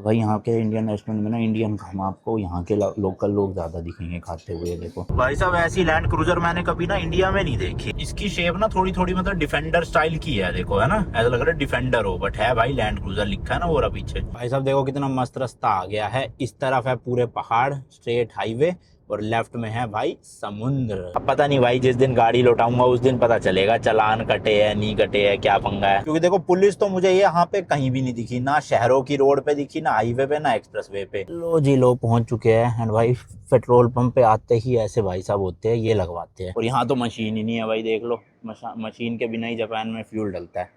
भाई यहाँ के इंडियन रेस्टोरेंट में ना इंडियन कम आपको यहाँ के लोकल लोग ज्यादा दिखेंगे खाते हुए। देखो भाई साहब, ऐसी लैंड क्रूजर मैंने कभी ना इंडिया में नहीं देखी। इसकी शेप ना थोड़ी थोड़ी मतलब डिफेंडर स्टाइल की है, देखो है ना, ऐसा लग रहा है डिफेंडर हो, बट है भाई लैंड क्रूजर लिखा है ना वो रहा पीछे। भाई साहब देखो कितना मस्त रास्ता आ गया है। इस तरफ है पूरे पहाड़, स्ट्रेट हाईवे, और लेफ्ट में है भाई समुद्र। अब पता नहीं भाई, जिस दिन गाड़ी लौटाऊंगा उस दिन पता चलेगा चालान कटे है नहीं कटे है, क्या पंगा है। क्योंकि देखो पुलिस तो मुझे ये यहाँ पे कहीं भी नहीं दिखी, ना शहरों की रोड पे दिखी, ना हाईवे पे, ना एक्सप्रेस वे पे। लो जी लो, पहुंच चुके हैं। एंड भाई पेट्रोल पंप पे आते ही ऐसे भाई साहब होते हैं, ये लगवाते हैं। और यहाँ तो मशीन ही नहीं है भाई, देख लो। मशीन के बिना ही जापान में फ्यूल डलता है।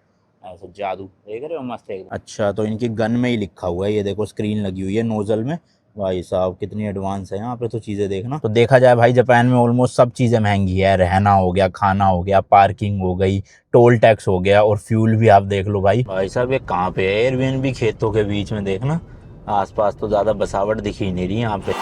ऐसा जादू, देख रहे हो, मस्त एकदम। अच्छा, तो इनकी गन में ही लिखा हुआ है, ये देखो स्क्रीन लगी हुई है नोजल में। भाई साहब कितनी एडवांस है यहाँ पे तो चीजें देखना। तो देखा जाए भाई जापान में ऑलमोस्ट सब चीजें महंगी है। रहना हो गया, खाना हो गया, पार्किंग हो गई, टोल टैक्स हो गया, और फ्यूल भी आप देख लो भाई। भाई साहब ये कहाँ पे है? एयरबीएनबी खेतों के बीच में, देखना आसपास तो ज्यादा बसावट दिख ही नहीं रही यहाँ पे।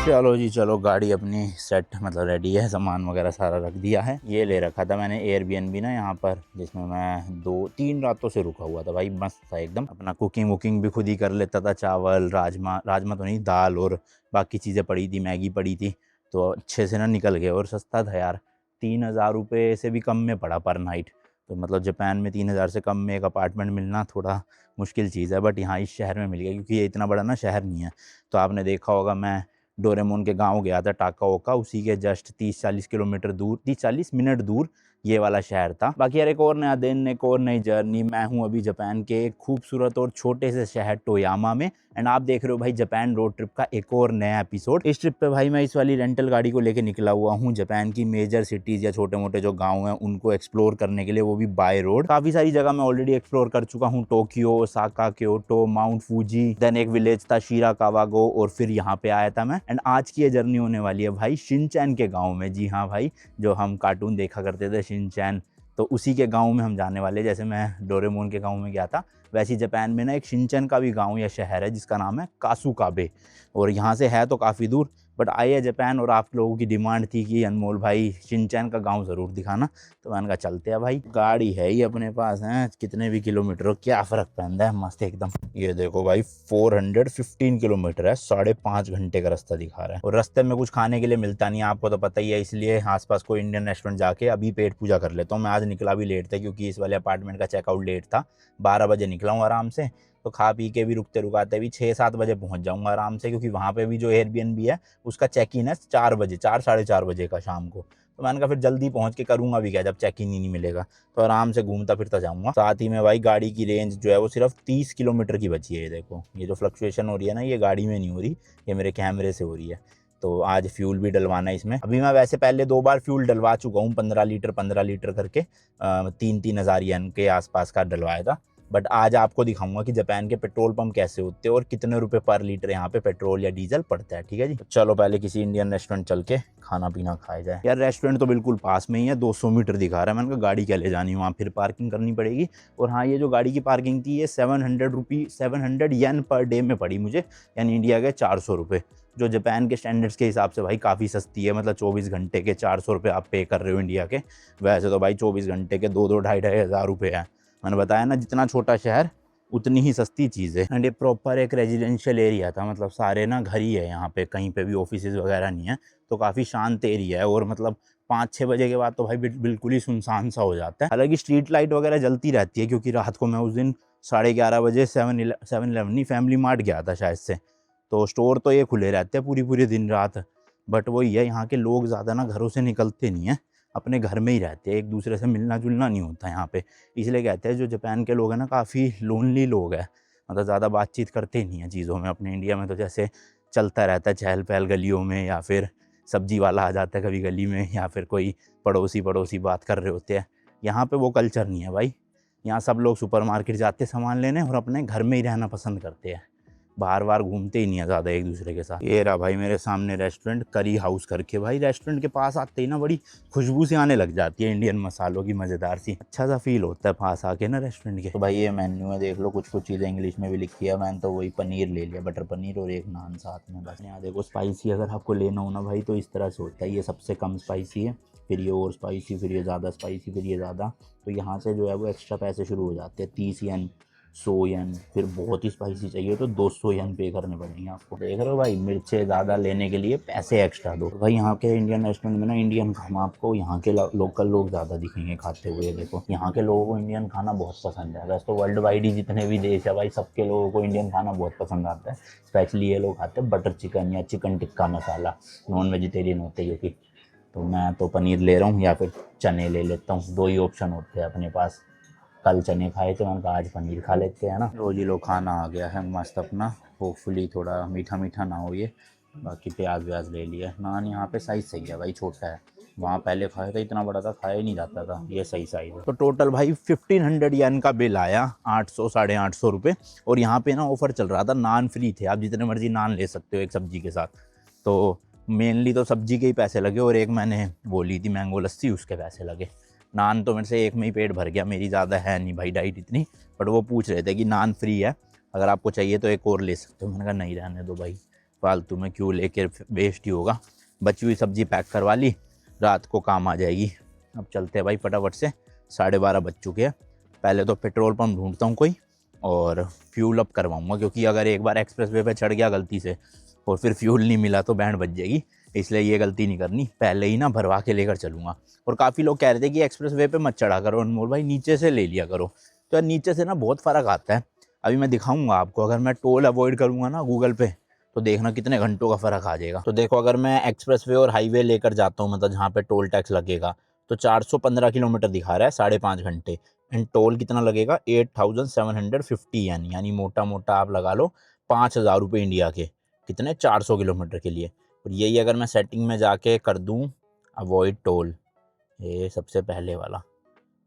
चलो जी चलो, गाड़ी अपनी सेट मतलब रेडी है, सामान वगैरह सारा रख दिया है। ये ले रखा था मैंने एयरबीएनबी ना यहाँ पर, जिसमें मैं 2-3 रातों से रुका हुआ था भाई। मस्त था एकदम। अपना कुकिंग वुकिंग भी खुद ही कर लेता था। चावल, राजमा राजमा तो नहीं, दाल और बाकी चीज़ें पड़ी थी, मैगी पड़ी थी, तो अच्छे से ना निकल गए। और सस्ता था यार, 3,000 रुपये से भी कम में पड़ा पर नाइट। तो मतलब जापान में 3,000 से कम में एक अपार्टमेंट मिलना थोड़ा मुश्किल चीज़ है, बट यहाँ इस शहर में मिल गया, क्योंकि ये इतना बड़ा ना शहर नहीं है। तो आपने देखा होगा, मैं डोरेमोन के गांव गया था टाकाओका, उसी के जस्ट 30-40 किलोमीटर दूर, 30-40 मिनट दूर ये वाला शहर था। बाकी यार एक और नया दिन, एक और नई जर्नी। मैं हूं अभी जापान के एक खूबसूरत और छोटे से शहर टोयामा में, एंड आप देख रहे हो भाई जापान रोड ट्रिप का एक और नया एपिसोड। इस ट्रिप पे भाई मैं इस वाली रेंटल गाड़ी को लेके निकला हुआ हूँ जापान की मेजर सिटीज या छोटे मोटे जो गाँव हैं उनको एक्सप्लोर करने के लिए, वो भी बाय रोड। काफी सारी जगह मैं ऑलरेडी एक्सप्लोर कर चुका हूँ, Tokyo, Osaka, Kyoto, Mount Fuji, then एक विलेज था शिराकावागो, और फिर यहाँ पे आया था मैं। एंड आज की ये जर्नी होने वाली है भाई शिनचैन के गाँव में। जी हाँ भाई, जो हम कार्टून देखा करते थे शिनचैन, तो उसी के गांव में हम जाने वाले। जैसे मैं डोरेमोन के गांव में गया था, वैसे ही जापान में ना एक शिनचैन का भी गांव या शहर है जिसका नाम है कासुकाबे। और यहाँ से है तो काफ़ी दूर, बट आई है जापान और आप लोगों की डिमांड थी कि अनमोल भाई शिनचैन का गांव ज़रूर दिखाना, तो मैंने कहा चलते हैं भाई। गाड़ी है ही अपने पास है, कितने भी किलोमीटर हो क्या फ़र्क पड़ता है, मस्त एकदम। ये देखो भाई 415 किलोमीटर है, 5.5 घंटे का रास्ता दिखा रहा है। और रास्ते में कुछ खाने के लिए मिलता नहीं है, आपको तो पता ही है, इसलिए आसपास कोई इंडियन रेस्टोरेंट जाके अभी पेट पूजा कर लेता हूँ। मैं आज निकला भी लेट था, क्योंकि इस वाले अपार्टमेंट का चेकआउट लेट था। 12 बजे निकला हूँ आराम से, तो खा पी के भी रुकते रुकाते भी 6-7 बजे पहुंच जाऊंगा आराम से, क्योंकि वहाँ पे भी जो एयरबीएनबी है उसका चेक इन है 4 बजे, 4-4:30 बजे का शाम को। तो मैंने कहा फिर जल्दी पहुंच के करूंगा भी क्या, जब चेक इन ही नहीं मिलेगा, तो आराम से घूमता फिरता जाऊंगा। साथ ही में भाई गाड़ी की रेंज जो है वो सिर्फ 30 किलोमीटर की बची है। ये देखो, ये जो फ्लक्चुएशन हो रही है ना, ये गाड़ी में नहीं हो रही, ये मेरे कैमरे से हो रही है। तो आज फ्यूल भी डलवाना है इसमें। अभी मैं वैसे पहले 2 बार फ्यूल डलवा चुका हूँ, 15 लीटर करके, 3-3 हज़ार येन के आसपास का डलवाया था। बट आज आपको दिखाऊंगा कि जापान के पेट्रोल पंप कैसे होते हैं और कितने रुपए पर लीटर यहाँ पे पेट्रोल या डीजल पड़ता है। ठीक है जी, चलो पहले किसी इंडियन रेस्टोरेंट चल के खाना पीना खाया जाए। यार रेस्टोरेंट तो बिल्कुल पास में ही है, 200 मीटर दिखा रहा है। मैंने कहा गाड़ी क्या ले जानी, वहाँ फिर पार्किंग करनी पड़ेगी। और हाँ, ये जो गाड़ी की पार्किंग थी, ये 700 येन पर डे में पड़ी मुझे, यानी इंडिया के 400 रुपये, जो जापान के स्टैंडर्ड्स के हिसाब से भाई काफ़ी सस्ती है। मतलब 24 घंटे के 400 रुपये आप पे कर रहे हो इंडिया के। वैसे तो भाई 24 घंटे के 2-2 ढाई रुपये हैं। मैंने बताया ना, जितना छोटा शहर उतनी ही सस्ती चीज़ है। एंड ये प्रॉपर एक रेजिडेंशियल एरिया था, मतलब सारे ना घर ही है यहाँ पे, कहीं पे भी ऑफिस वगैरह नहीं है, तो काफ़ी शांत एरिया है। और मतलब 5-6 बजे के बाद तो भाई बिल्कुल ही सुनसान सा हो जाता है। हालांकि स्ट्रीट लाइट वगैरह जलती रहती है, क्योंकि रात को मैं उस दिन 11:30 बजे 7-Eleven नहीं, फैमिली मार्ट गया था शायद से, तो स्टोर तो ये खुले रहते हैं पूरी पूरी दिन रात। बट वही है, यहाँ के लोग ज़्यादा ना घरों से निकलते नहीं हैं, अपने घर में ही रहते हैं, एक दूसरे से मिलना जुलना नहीं होता यहाँ पे। इसलिए कहते हैं जो जापान के लोग हैं ना, काफ़ी लोनली लोग हैं, मतलब ज़्यादा बातचीत करते नहीं हैं चीज़ों में। अपने इंडिया में तो जैसे चलता रहता है चहल पहल गलियों में, या फिर सब्जी वाला आ जाता है कभी गली में, या फिर कोई पड़ोसी बात कर रहे होते हैं। यहाँ पे वो कल्चर नहीं है भाई। यहाँ सब लोग सुपरमार्केट जाते हैं सामान लेने, और अपने घर में ही रहना पसंद करते हैं, बार बार घूमते ही नहीं है ज़्यादा एक दूसरे के साथ। ये रहा भाई मेरे सामने रेस्टोरेंट, करी हाउस करके। भाई रेस्टोरेंट के पास आते ही ना बड़ी खुशबू सी आने लग जाती है, इंडियन मसालों की, मज़ेदार सी, अच्छा सा फील होता है पास आके ना रेस्टोरेंट के। तो भाई ये मेन्यू है, देख लो, कुछ कुछ चीज़ें इंग्लिश में भी लिखी है। मैंने तो वही पनीर ले लिया, बटर पनीर, और एक नान साथ में बस। यहाँ देखो स्पाइसी अगर आपको लेना हो ना भाई, तो इस तरह से होता है, ये सबसे कम स्पाइसी है, फिर ये और स्पाइसी, फिर ये ज़्यादा स्पाइसी, फिर ये ज़्यादा। तो यहाँ से जो है वो एक्स्ट्रा पैसे शुरू हो जाते हैं, 30 येन, 100 येन। फिर बहुत ही स्पाइसी चाहिए तो 200 येन पे करने पड़ेंगे आपको। देख रहे हो भाई, मिर्चें ज़्यादा लेने के लिए पैसे एक्स्ट्रा दो। भाई यहाँ के इंडियन रेस्टोरेंट में ना इंडियन खाना आपको यहाँ के लोकल लोग ज़्यादा दिखेंगे खाते हुए। देखो यहाँ के लोगों को इंडियन खाना बहुत पसंद है। वैसे तो वर्ल्ड वाइड ही जितने भी देश है भाई, सबके लोगों को इंडियन खाना बहुत पसंद आता है। स्पेशली ये लोग खाते हैं बटर चिकन या chicken tikka masala, non vegetarian होते हैं क्योंकि। तो मैं तो पनीर ले रहा हूँ या फिर चने ले लेता हूँ, 2 ही ऑप्शन होते हैं अपने पास। कल चने खाए थे, मैंने कहा आज पनीर खा लेते हैं ना। रोजी लोग खाना आ गया है मस्त अपना, होपफुली थोड़ा मीठा मीठा ना हो ये। बाकी प्याज व्याज ले लिया। नान यहाँ पे साइज़ सही है भाई, छोटा है। वहाँ पहले खाया था इतना बड़ा था, खाया ही नहीं जाता था। ये सही साइज़ है। तो टोटल भाई 1500 येन का बिल आया, 800 साढ़े 800 रुपये। और यहाँ पे ना ऑफ़र चल रहा था, नान फ्री थे, आप जितने मर्जी नान ले सकते हो एक सब्जी के साथ। तो मेनली तो सब्जी के ही पैसे लगे, और एक मैंने वो ली थी मैंगो लस्सी, उसके पैसे लगे। नान तो मेरे से एक में ही पेट भर गया, मेरी ज़्यादा है नहीं भाई डाइट इतनी। बट वो पूछ रहे थे कि नान फ्री है, अगर आपको चाहिए तो एक और ले सकते हो। मैंने कहा नहीं, रहने दो भाई, फालतू में क्यों लेके, वेस्ट ही होगा। बची हुई सब्जी पैक करवा ली, रात को काम आ जाएगी। अब चलते हैं भाई फटाफट से, 12:30 बज चुके हैं। पहले तो पेट्रोल पंप ढूंढता हूँ कोई और फ्यूल अप करवाऊँगा, क्योंकि अगर एक बार एक्सप्रेस वे पर चढ़ गया गलती से और फिर फ्यूल नहीं मिला तो बैंड बज जाएगी। इसलिए ये गलती नहीं करनी, पहले ही ना भरवा के लेकर चलूँगा। और काफ़ी लोग कह रहे थे कि एक्सप्रेस वे पे मत चढ़ा करो अनमोल भाई, नीचे से ले लिया करो। तो यार नीचे से ना बहुत फ़र्क आता है। अभी मैं दिखाऊंगा आपको, अगर मैं टोल अवॉइड करूँगा ना गूगल पे, तो देखना कितने घंटों का फ़र्क आ जाएगा। तो देखो, अगर मैं एक्सप्रेस वे और हाईवे लेकर जाता हूँ, मतलब जहाँ पे टोल टैक्स लगेगा, तो 415 किलोमीटर दिखा रहा है, 5.5 घंटे। एंड टोल कितना लगेगा, 8750 यानी मोटा मोटा आप लगा लो 5000 रुपये इंडिया के। कितने, 400 किलोमीटर के लिए। और यही अगर मैं सेटिंग में जाके कर दूं अवॉइड टोल, ये सबसे पहले वाला,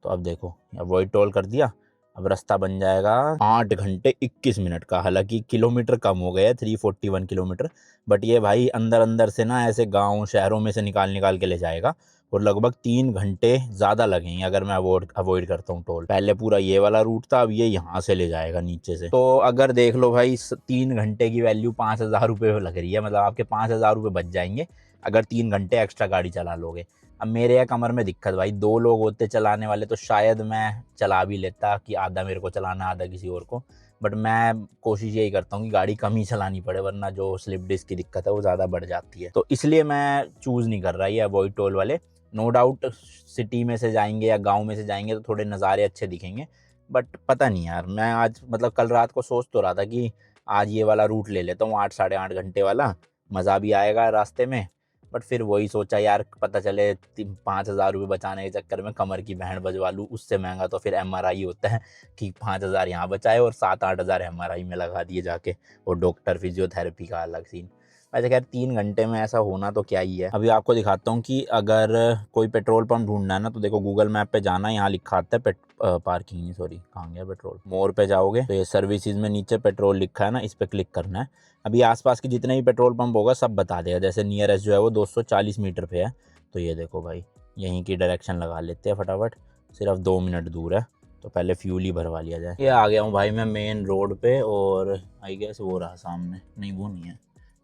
तो अब देखो अवॉइड टोल कर दिया, अब रास्ता बन जाएगा 8 घंटे 21 मिनट का। हालांकि किलोमीटर कम हो गया है, 341 किलोमीटर। बट ये भाई अंदर अंदर से ना ऐसे गांव शहरों में से निकाल के ले जाएगा, और लगभग 3 घंटे ज़्यादा लगेंगे अगर मैं अवॉइड करता हूँ टोल। पहले पूरा ये वाला रूट था, अब ये यहाँ से ले जाएगा नीचे से। तो अगर देख लो भाई, 3 घंटे की वैल्यू 5000 रुपये लग रही है। मतलब आपके 5000 रुपये बच जाएंगे अगर 3 घंटे एक्स्ट्रा गाड़ी चला लोगे। अब मेरे या कमर में दिक्कत भाई, 2 लोग होते चलाने वाले तो शायद मैं चला भी लेता, कि आधा मेरे को चलाना आधा किसी और को। बट मैं कोशिश यही करता हूँ कि गाड़ी कम ही चलानी पड़े, वरना जो स्लिप डिस्क की दिक्कत है वो ज़्यादा बढ़ जाती है। तो इसलिए मैं चूज़ नहीं कर रहा ये अवॉइड टोल वाले। नो डाउट सिटी में से जाएंगे या गांव में से जाएंगे तो थोड़े नज़ारे अच्छे दिखेंगे। बट पता नहीं यार, मैं आज मतलब कल रात को सोच तो रहा था कि आज ये वाला रूट ले लेता हूँ, 8 साढ़े 8 घंटे वाला, मज़ा भी आएगा रास्ते में। बट फिर वही सोचा यार, पता चले 5000 रुपये बचाने के चक्कर में कमर की बैंड बजवा लूँ, उससे महंगा तो फिर MRI होता है कि 5000 यहाँ बचाए और 7-8 हज़ार MRI में लगा दिए जाके, और डॉक्टर फिजियोथेरेपी का अलग सीन। वैसे खैर 3 घंटे में ऐसा होना तो क्या ही है। अभी आपको दिखाता हूँ कि अगर कोई पेट्रोल पंप ढूंढना है ना, तो देखो गूगल मैप पे जाना है, यहाँ लिखा आता है पार्किंग नहीं, सॉरी कहाँ गया पेट्रोल, मोर पे जाओगे तो ये सर्विसेज में नीचे पेट्रोल लिखा है ना, इस पर क्लिक करना है। अभी आसपास के जितने भी पेट्रोल पंप होगा सब बता देगा। जैसे नियरेस्ट जो है वो 240 मीटर पे है। तो ये देखो भाई, यहीं की डायरेक्शन लगा लेते हैं फटाफट, सिर्फ 2 मिनट दूर है। तो पहले फ्यूल ही भरवा लिया जाए। ये आ गया हूँ भाई मैं मेन रोड पे, और आई गेस वो रहा सामने, नहीं वो नहीं है,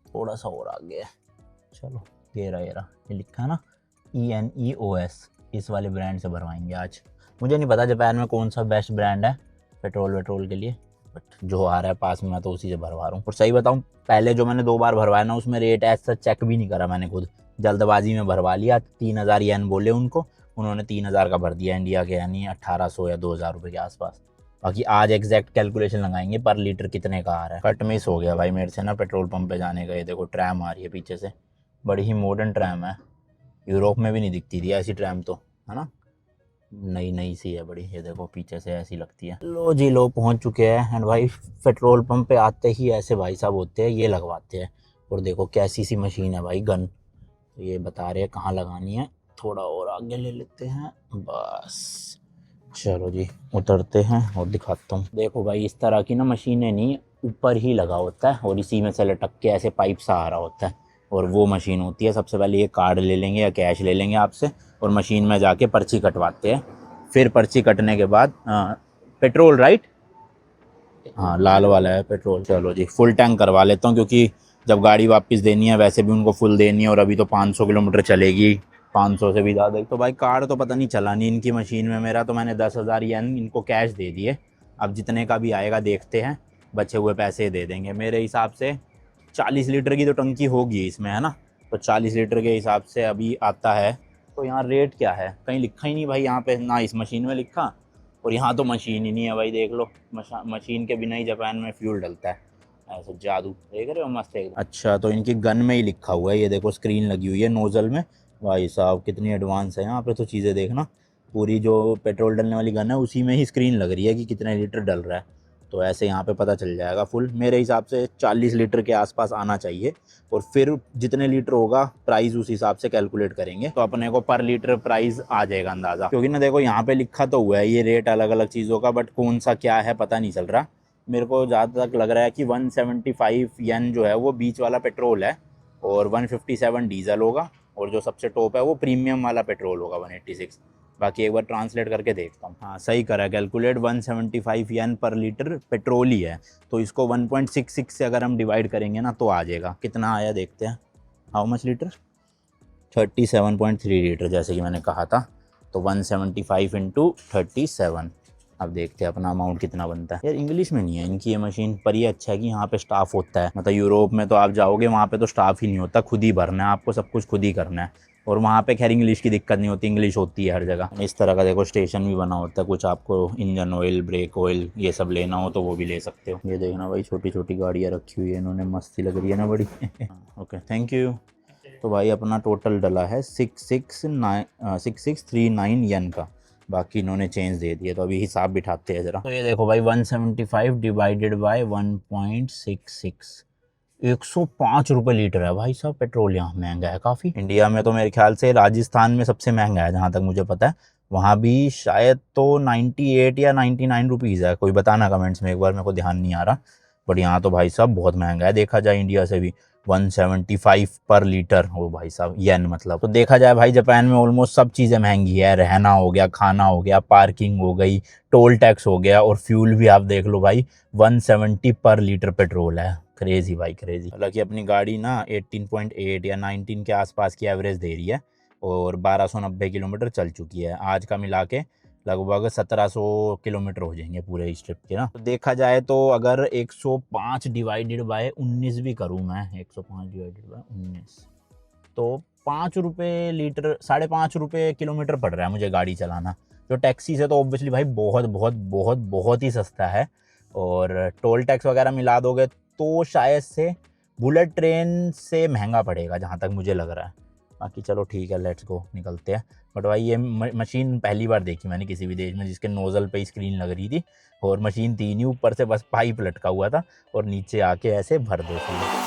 थोड़ा सा और आगे है। चलो ये रहा ये लिखा है ना ENEOS, इस वाले ब्रांड से भरवाएंगे आज। मुझे नहीं पता जापान में कौन सा बेस्ट ब्रांड है पेट्रोल के लिए, बट जो आ रहा है पास में मैं तो उसी से भरवा रहा हूँ। और सही बताऊँ, पहले जो मैंने 2 बार भरवाया ना, उसमें रेट ऐसा चेक भी नहीं करा मैंने, खुद जल्दबाजी में भरवा लिया। 3000 येन बोले उनको, उन्होंने 3000 का भर दिया इंडिया के, यानी 1800 या 2000 रुपये के आसपास। बाकी आज एग्जैक्ट कैलकुलेशन लगाएंगे पर लीटर कितने का आ रहा है। कट मिस हो गया भाई मेरे से ना पेट्रोल पंप पे जाने का। ये देखो ट्रैम आ रही है पीछे से, बड़ी ही मॉडर्न ट्रैम है, यूरोप में भी नहीं दिखती थी ऐसी ट्रैम, तो है ना, नई सी है बड़ी। ये देखो पीछे से ऐसी लगती है। लो जी लो पहुंच चुके हैं। एंड भाई पेट्रोल पंप पे आते ही ऐसे भाई साहब होते हैं, ये लगवाते हैं। और देखो कैसी सी मशीन है भाई, गन। तो ये बता रहे हैं कहाँ लगानी है, थोड़ा और आगे ले लेते हैं बस। चलो जी उतरते हैं और दिखाता हूँ। देखो भाई इस तरह की ना मशीनें नहीं, ऊपर ही लगा होता है और इसी में से लटक के ऐसे पाइप सा आ रहा होता है, और वो मशीन होती है। सबसे पहले ये कार्ड ले लेंगे या कैश ले लेंगे आपसे, और मशीन में जाके पर्ची कटवाते हैं। फिर पर्ची कटने के बाद पेट्रोल, राइट, हाँ लाल वाला है पेट्रोल। चलो जी फुल टैंक करवा लेता हूँ, क्योंकि जब गाड़ी वापस देनी है वैसे भी उनको फुल देनी है, और अभी तो 500 किलोमीटर चलेगी, 500 से भी ज़्यादा। तो भाई कार्ड तो पता नहीं चला नहीं इनकी मशीन में मेरा, तो मैंने 10,000 येन इनको कैश दे दिए। अब जितने का भी आएगा देखते हैं, बचे हुए पैसे दे देंगे। मेरे हिसाब से 40 लीटर की तो टंकी होगी इसमें, है ना। तो 40 लीटर के हिसाब से अभी आता है। तो यहाँ रेट क्या है कहीं लिखा ही नहीं भाई, यहाँ पे ना इस मशीन में लिखा, और यहाँ तो मशीन ही नहीं है भाई। देख लो मशीन के बिना ही जापान में फ्यूल डलता है, ऐसा जादू। देख रहे हो मस्त है। अच्छा तो इनकी गन में ही लिखा हुआ है, ये देखो स्क्रीन लगी हुई है नोज़ल में। भाई साहब कितनी एडवांस है यहाँ पे तो चीज़ें देखना। पूरी जो पेट्रोल डलने वाली गन है उसी में ही स्क्रीन लग रही है कि कितने लीटर डल रहा है। तो ऐसे यहाँ पे पता चल जाएगा फुल। मेरे हिसाब से 40 लीटर के आसपास आना चाहिए, और फिर जितने लीटर होगा प्राइस उस हिसाब से कैलकुलेट करेंगे, तो अपने को पर लीटर प्राइस आ जाएगा अंदाज़ा। क्योंकि ना देखो यहाँ पे लिखा तो हुआ है ये रेट अलग अलग चीज़ों का, बट कौन सा क्या है पता नहीं चल रहा। मेरे को जहाँ तक लग रहा है कि 175 येन जो है वो बीच वाला पेट्रोल है, और 157 डीजल होगा, और जो सबसे टॉप है वो प्रीमियम वाला पेट्रोल होगा 186। बाकी एक बार ट्रांसलेट करके देखता हूँ। हाँ सही करा कैलकुलेट, 175 येन पर लीटर पेट्रोल ही है। तो इसको 1.66 से अगर हम डिवाइड करेंगे ना तो आ जाएगा। कितना आया देखते हैं, हाउ मच लीटर, 37.3 लीटर जैसे कि मैंने कहा था। तो 175 इंटू 37, अब देखते हैं अपना अमाउंट कितना बनता है। यार इंग्लिश में नहीं है इनकी ये मशीन, पर ये अच्छा है कि यहाँ पे स्टाफ होता है। मतलब यूरोप में तो आप जाओगे वहाँ पे तो स्टाफ ही नहीं होता, खुद ही भरना है आपको, सब कुछ खुद ही करना है। और वहाँ पे खैर इंग्लिश की दिक्कत नहीं होती, इंग्लिश होती है हर जगह। इस तरह का देखो स्टेशन भी बना होता है, कुछ आपको इंजन ऑयल, ब्रेक ऑयल ये सब लेना हो तो वो भी ले सकते हो। ये देखना भाई छोटी छोटी गाड़ियाँ रखी हुई है इन्होंने, मस्ती लग रही है ना बड़ी। Okay thank you. तो भाई अपना टोटल डला है 6639 येन का, बाकी इन्होंने चेंज दे दिए। तो अभी हिसाब बिठाते हैं ज़रा। तो ये देखो भाई 175 डिवाइडेड बाय 1.66, 105 रुपये लीटर है भाई साहब पेट्रोल। यहाँ महंगा है काफ़ी। इंडिया में तो मेरे ख्याल से राजस्थान में सबसे महंगा है जहाँ तक मुझे पता है, वहाँ भी शायद तो 98 या 99 रुपीज़ है। कोई बताना कमेंट्स में एक बार, मेरे को ध्यान नहीं आ रहा। बट यहाँ तो भाई साहब बहुत महंगा है देखा जाए इंडिया से भी। 175 पर लीटर हो भाई साहब, येन मतलब। तो देखा जाए भाई जापान में ऑलमोस्ट सब चीज़ें महंगी है। रहना हो गया, खाना हो गया, पार्किंग हो गई, टोल टैक्स हो गया, और फ्यूल भी आप देख लो भाई 170 पर लीटर पेट्रोल है। क्रेजी भाई क्रेजी। हालांकि अपनी गाड़ी ना 18.8 या 19 के आसपास की एवरेज दे रही है, और 1290 किलोमीटर चल चुकी है। आज का मिला के लगभग 1700 किलोमीटर हो जाएंगे पूरे इस ट्रिप के ना। तो देखा जाए तो अगर 105 डिवाइडेड बाय 19 भी करूँ मैं, 105 डिवाइडेड बाय 19, तो 5 रुपये लीटर, 5.5 रुपये किलोमीटर पड़ रहा है मुझे गाड़ी चलाना। जो टैक्सी से तो ऑब्वियसली भाई बहुत बहुत बहुत बहुत ही सस्ता है, और टोल टैक्स वगैरह मिला दोगे तो शायद से बुलेट ट्रेन से महंगा पड़ेगा जहाँ तक मुझे लग रहा है। बाकी चलो ठीक है, लेट्स गो निकलते हैं। बट भाई ये मशीन पहली बार देखी मैंने किसी भी देश में जिसके नोज़ल पे स्क्रीन लग रही थी, और मशीन थी नहीं, ऊपर से बस पाइप लटका हुआ था, और नीचे आके ऐसे भर दो सीधे।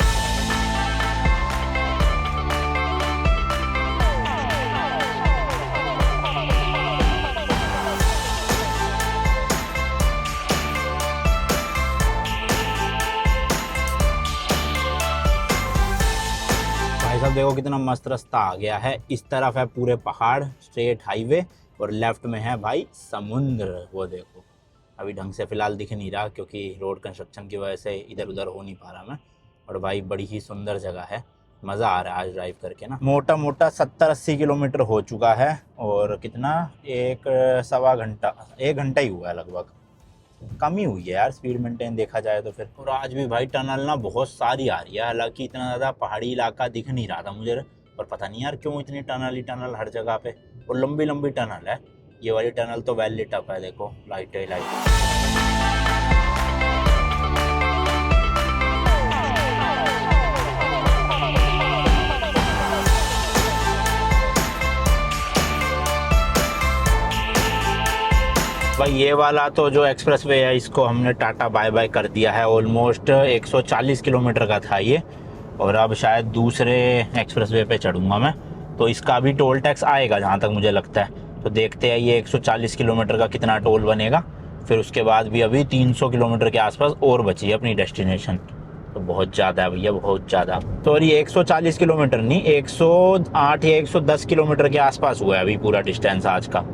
सब देखो कितना मस्त रास्ता आ गया है। इस तरफ है पूरे पहाड़, स्ट्रेट हाईवे, और लेफ्ट में है भाई समुद्र। वो देखो अभी ढंग से फिलहाल दिख नहीं रहा क्योंकि रोड कंस्ट्रक्शन की वजह से इधर उधर हो नहीं पा रहा मैं। और भाई बड़ी ही सुंदर जगह है, मज़ा आ रहा है आज ड्राइव करके ना। मोटा मोटा 70-80 किलोमीटर हो चुका है, और कितना 1 घंटा ही हुआ है लगभग। कम ही हुई है यार स्पीड मेंटेन देखा जाए तो फिर। और आज भी भाई टनल ना बहुत सारी आ रही है, हालांकि इतना ज़्यादा पहाड़ी इलाका दिख नहीं रहा था मुझे, और पता नहीं यार क्यों इतनी टनल ही टनल हर जगह पे, और लंबी लंबी टनल है। ये वाली टनल तो वेल लिट अप है, देखो लाइट है लाइट। भाई ये वाला तो जो एक्सप्रेस वे है इसको हमने टाटा बाय बाय कर दिया है। ऑलमोस्ट 140 किलोमीटर का था ये, और अब शायद दूसरे एक्सप्रेस वे पे चढ़ूँगा मैं, तो इसका भी टोल टैक्स आएगा जहाँ तक मुझे लगता है। तो देखते हैं ये 140 किलोमीटर का कितना टोल बनेगा। फिर उसके बाद भी अभी 300 किलोमीटर के आसपास और बची है अपनी डेस्टिनेशन। तो बहुत ज़्यादा है भैया, बहुत ज़्यादा। तो ये 140 किलोमीटर नहीं, 108 या 110 किलोमीटर के आसपास हुआ है अभी पूरा डिस्टेंस आज का।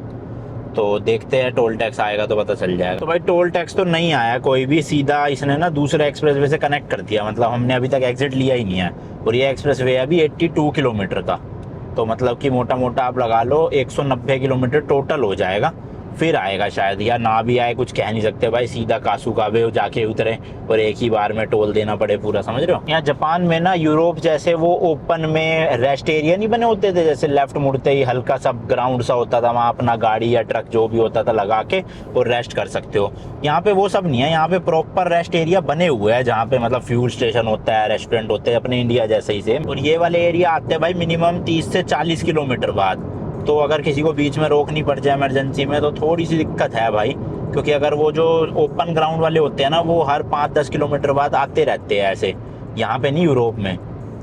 तो देखते हैं टोल टैक्स आएगा तो पता चल जाएगा। तो भाई टोल टैक्स तो नहीं आया कोई भी, सीधा इसने ना दूसरे एक्सप्रेसवे से कनेक्ट कर दिया। मतलब हमने अभी तक एग्जिट लिया ही नहीं है, और ये एक्सप्रेसवे है अभी 82 किलोमीटर का। तो मतलब कि मोटा मोटा आप लगा लो 190 किलोमीटर टोटल हो जाएगा, फिर आएगा शायद, या ना भी आए, कुछ कह नहीं सकते भाई। सीधा कासू काबे जाके उतरे और एक ही बार में टोल देना पड़े पूरा, समझ रहे हो। यहाँ जापान में ना यूरोप जैसे वो ओपन में रेस्ट एरिया नहीं बने होते थे, जैसे लेफ्ट मुड़ते ही हल्का सा ग्राउंड सा होता था, वहाँ अपना गाड़ी या ट्रक जो भी होता था लगा के और रेस्ट कर सकते हो। यहाँ पे वो सब नहीं है, यहाँ पे प्रॉपर रेस्ट एरिया बने हुए हैं, जहाँ पे मतलब फ्यूल स्टेशन होता है, रेस्टोरेंट होते हैं, अपने इंडिया जैसे ही सेम। और ये वाले एरिया आते हैं भाई मिनिमम 30 से 40 किलोमीटर बाद। तो अगर किसी को बीच में रोकनी पड़ जाए इमरजेंसी में तो थोड़ी सी दिक्कत है भाई, क्योंकि अगर वो जो ओपन ग्राउंड वाले होते हैं ना वो हर 5-10 किलोमीटर बाद आते रहते हैं ऐसे, यहाँ पे नहीं यूरोप में,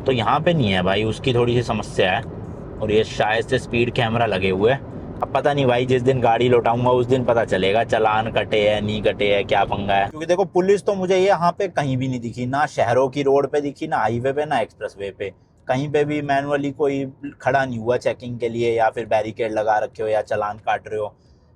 तो यहाँ पे नहीं है भाई, उसकी थोड़ी सी समस्या है। और ये शायद से स्पीड कैमरा लगे हुए हैं, अब पता नहीं भाई, जिस दिन गाड़ी लौटाऊंगा उस दिन पता चलेगा चालान कटे है नहीं कटे है, क्या पंगा है। क्योंकि देखो पुलिस तो मुझे यहाँ पे कहीं भी नहीं दिखी, ना शहरों की रोड पे दिखी, ना हाईवे पे, ना एक्सप्रेस वे पे, कहीं पे भी मैनुअली कोई खड़ा नहीं हुआ चेकिंग के लिए, या फिर बैरिकेड लगा रखे हो या चालान काट रहे हो।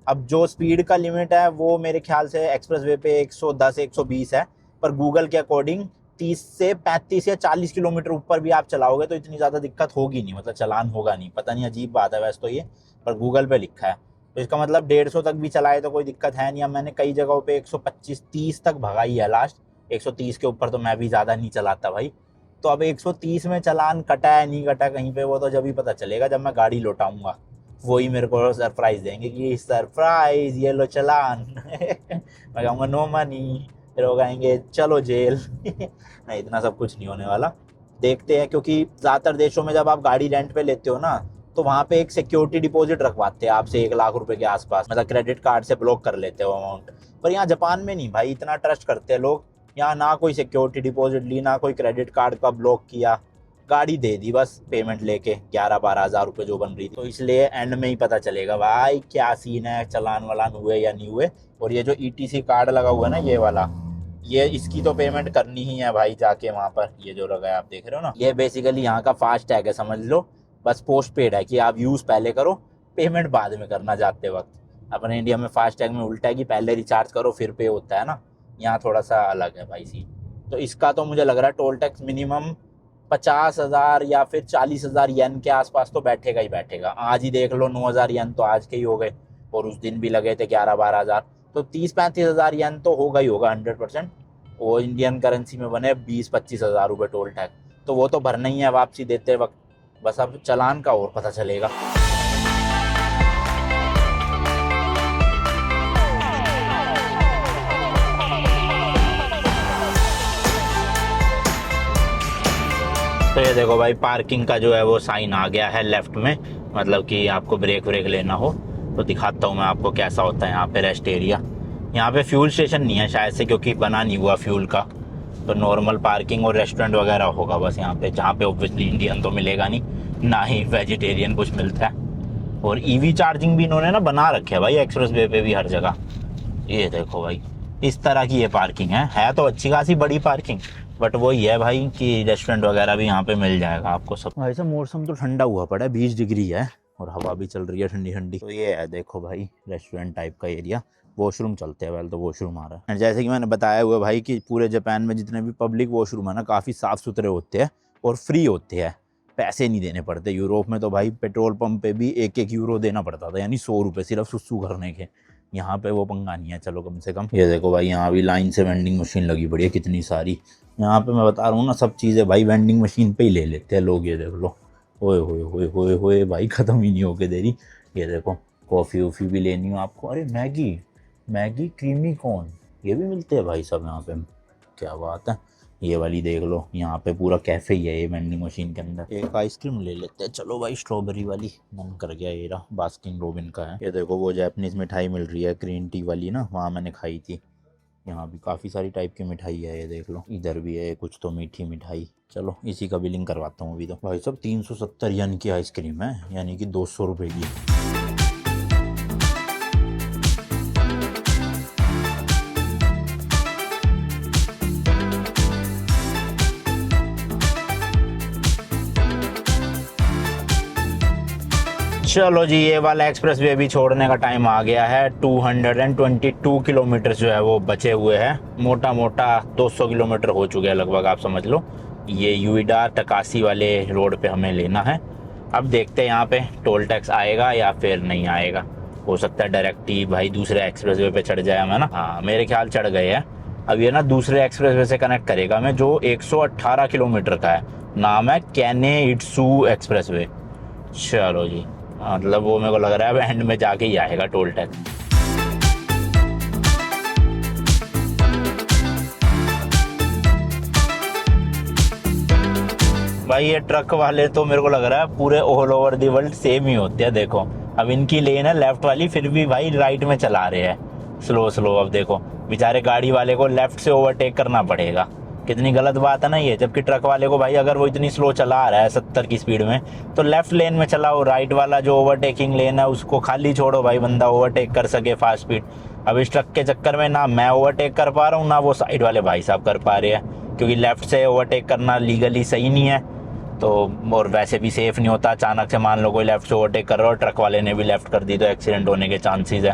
अब जो स्पीड का लिमिट है वो मेरे ख्याल से एक्सप्रेस वे पे 110-120 है, पर गूगल के अकॉर्डिंग 30 से 35 या 40 किलोमीटर ऊपर भी आप चलाओगे तो इतनी ज़्यादा दिक्कत होगी नहीं, मतलब चालान होगा नहीं। पता नहीं, अजीब बात है वैसे तो ये, पर गूगल पे लिखा है, तो इसका मतलब 150 तक भी चलाए तो कोई दिक्कत है नहीं। अब मैंने कई जगहों पे 125-30 तक भगाई है लास्ट, 130 के ऊपर तो मैं भी ज़्यादा नहीं चलाता भाई। तो अब 130 में चालान कटा है नहीं कटा कहीं पे, वो तो जब ही पता चलेगा जब मैं गाड़ी लौटाऊंगा, वही मेरे को सरप्राइज देंगे कि सरप्राइज ये लो चालान मैं कहूँगा नो मनी, फिर वो कहेंगे चलो जेल नहीं, इतना सब कुछ नहीं होने वाला, देखते हैं। क्योंकि ज़्यादातर देशों में जब आप गाड़ी रेंट पे लेते हो ना तो वहाँ पे एक सिक्योरिटी डिपॉजिट रखवाते हैं आपसे 1 लाख रुपए के आसपास, मतलब क्रेडिट कार्ड से ब्लॉक कर लेते हो अमाउंट। पर यहाँ जापान में नहीं भाई, इतना ट्रस्ट करते हैं लोग, यहाँ ना कोई सिक्योरिटी डिपॉजिट ली, ना कोई क्रेडिट कार्ड का ब्लॉक किया, गाड़ी दे दी बस पेमेंट लेके 11-12 हज़ार रुपये जो बन रही थी। तो इसलिए एंड में ही पता चलेगा भाई क्या सीन है, चलान वलान हुए या नहीं हुए। और ये जो ETC कार्ड लगा हुआ है ना ये वाला, ये इसकी तो पेमेंट करनी ही है भाई जाके वहाँ पर, ये जो लगा है आप देख रहे हो ना, ये बेसिकली यहाँ का फास्ट टैग है समझ लो, बस पोस्ट पेड है कि आप यूज़ पहले करो, पेमेंट बाद में करना जाते वक्त। अपने इंडिया में फास्ट टैग में उल्टा है कि पहले रिचार्ज करो फिर पे होता है ना, यहाँ थोड़ा सा अलग है भाई सी। तो इसका तो मुझे लग रहा है टोल टैक्स मिनिमम 50,000 या फिर 40,000 येन के आसपास तो बैठेगा ही बैठेगा। आज ही देख लो 9,000 येन तो आज के ही हो गए, और उस दिन भी लगे थे 11-12 हज़ार, तो 30-35 हज़ार येन तो होगा ही होगा 100%। वो इंडियन करेंसी में बने 20-25 हज़ार रुपये टोल टैक्स, तो वो तो भरना ही है वापसी देते वक्त, बस अब चालान का और पता चलेगा। तो ये देखो भाई पार्किंग का जो है वो साइन आ गया है लेफ्ट में, मतलब कि आपको ब्रेक व्रेक लेना हो तो दिखाता हूँ मैं आपको कैसा होता है यहाँ पे रेस्ट एरिया। यहाँ पे फ्यूल स्टेशन नहीं है शायद से, क्योंकि बना नहीं हुआ फ्यूल का, तो नॉर्मल पार्किंग और रेस्टोरेंट वगैरह होगा बस यहाँ पे, जहाँ पे ऑब्वियसली इंडियन तो मिलेगा नहीं, ना ही वेजिटेरियन कुछ मिलता है। और EV चार्जिंग भी इन्होंने ना बना रखे है भाई एक्सप्रेस वे पे भी हर जगह। ये देखो भाई इस तरह की ये पार्किंग है तो अच्छी खासी बड़ी पार्किंग, बट वही है भाई कि रेस्टोरेंट वगैरह भी यहाँ पे मिल जाएगा आपको सब। वैसे मौसम तो ठंडा हुआ पड़ा है, 20 डिग्री है और हवा भी चल रही है ठंडी ठंडी। तो ये है देखो भाई रेस्टोरेंट टाइप का एरिया। वॉशरूम चलते हैं पहले, तो वॉशरूम आ रहा है। जैसे कि मैंने बताया हुआ भाई कि पूरे जापान में जितने भी पब्लिक वॉशरूम है ना काफ़ी साफ़ सुथरे होते हैं और फ्री होते हैं, पैसे नहीं देने पड़ते। यूरोप में तो भाई पेट्रोल पंप पे भी 1-1 यूरो देना पड़ता था, यानी 100 रुपये सिर्फ सुसु करने के। यहाँ पे वो पंगा नहीं है, चलो कम से कम। ये देखो भाई यहाँ भी लाइन से वेंडिंग मशीन लगी पड़ी है कितनी सारी। यहाँ पे मैं बता रहा हूँ ना सब चीज़ें भाई वेंडिंग मशीन पे ही ले लेते हैं लोग। ये देख लो, ओए होए होए होए होए भाई ख़त्म ही नहीं होके दे रही। ये देखो कॉफ़ी वॉफ़ी भी लेनी हो आपको, अरे मैगी क्रीमी कॉर्न ये भी मिलते हैं भाई सब यहाँ पे, क्या बात है। ये वाली देख लो, यहाँ पे पूरा कैफ़े ही है ये वेंडिंग मशीन के अंदर। एक आइसक्रीम ले लेते हैं चलो भाई, स्ट्रॉबेरी वाली मन कर गया। ये रहा बास्किन रॉबिन का है। ये देखो वो जापानीज़ मिठाई मिल रही है ग्रीन टी वाली ना, वहाँ मैंने खाई थी। यहाँ भी काफ़ी सारी टाइप की मिठाई है, ये देख लो इधर भी है कुछ तो मीठी मिठाई। चलो इसी का बिलिंग करवाता हूँ अभी। तो भाई सब 370 येन की आइसक्रीम है, यानी कि 200 रुपये की। चलो जी ये वाला एक्सप्रेस वे भी छोड़ने का टाइम आ गया है। 222 किलोमीटर जो है वो बचे हुए हैं, मोटा मोटा 200 किलोमीटर हो चुके हैं लगभग, आप समझ लो। ये यूइडा टकासी वाले रोड पे हमें लेना है अब देखते हैं यहाँ पे टोल टैक्स आएगा या फिर नहीं आएगा। हो सकता है डायरेक्ट ही भाई दूसरे एक्सप्रेसवे पे चढ़ जाए हमें ना। हाँ मेरे ख्याल चढ़ गए हैं। अब ये ना दूसरे एक्सप्रेसवे से कनेक्ट करेगा हमें जो 118 किलोमीटर का है। नाम है कैने इट्सू एक्सप्रेसवे। चलो जी, मतलब वो मेरे को लग रहा है अब एंड में जाके ही आएगा टोल टैक्स। भाई ये ट्रक वाले तो मेरे को लग रहा है पूरे all over the world same ही होते हैं। देखो अब इनकी लेन है लेफ्ट वाली, फिर भी भाई राइट में चला रहे हैं स्लो स्लो। अब देखो बेचारे गाड़ी वाले को लेफ्ट से ओवरटेक करना पड़ेगा। कितनी गलत बात है ना ये। जबकि ट्रक वाले को भाई अगर वो इतनी स्लो चला रहा है 70 की स्पीड में, तो लेफ्ट लेन में चलाओ। राइट वाला जो ओवरटेकिंग लेन है उसको खाली छोड़ो भाई, बंदा ओवरटेक कर सके फास्ट स्पीड। अब इस ट्रक के चक्कर में ना मैं ओवरटेक कर पा रहा हूँ, ना वो साइड वाले भाई साहब कर पा रहे हैं, क्योंकि लेफ्ट से ओवरटेक करना लीगली सही नहीं है। तो और वैसे भी सेफ नहीं होता। अचानक से मान लो कोई लेफ्ट से ओवरटेक कर रहा हो, ट्रक वाले ने भी लेफ्ट कर दी, तो एक्सीडेंट होने के चांसेस है।